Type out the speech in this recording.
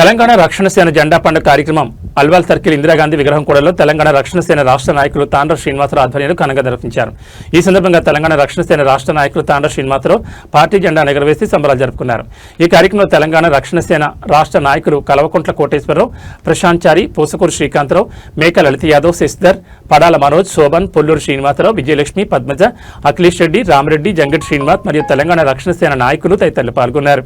తెలంగాణ రక్షణ సేన జెండా పండుగ కార్యక్రమం అల్వాల్ సర్కిల్ ఇందిరాగాంధీ విగ్రహం కూడలో తెలంగాణ రక్షణ సేన రాష్ట్ర నాయకులు తాండ్ర శ్రీనివాసరావు ఆధ్వర్యంలో ఘనంగా నిర్వహించారు. ఈ సందర్భంగా తెలంగాణ రక్షణ సేన రాష్ట్ర నాయకులు తాండ్ర శ్రీనివాసరావు పార్టీ జెండా ఎగురవేసి సంబరాలు జరుపుకున్నారు. ఈ కార్యక్రమంలో తెలంగాణ రక్షణ సేన రాష్ట్ర నాయకులు కలవకుంట్ల కోటేశ్వరరావు, ప్రశాంత్ చారి, పోసకూరు శ్రీకాంతరావు, మేక లలిత యాదవ్, శశిధర్, పడాల మనోజ్, శోభన్, పొల్లూరు శ్రీనివాసరావు, విజయలక్ష్మి, పద్మజ, అఖిలేష్ రెడ్డి, రామరెడ్డి, జంగటి శ్రీనివాస్ మరియు తెలంగాణ రక్షణ సేన నాయకులు తదితరులు పాల్గొన్నారు.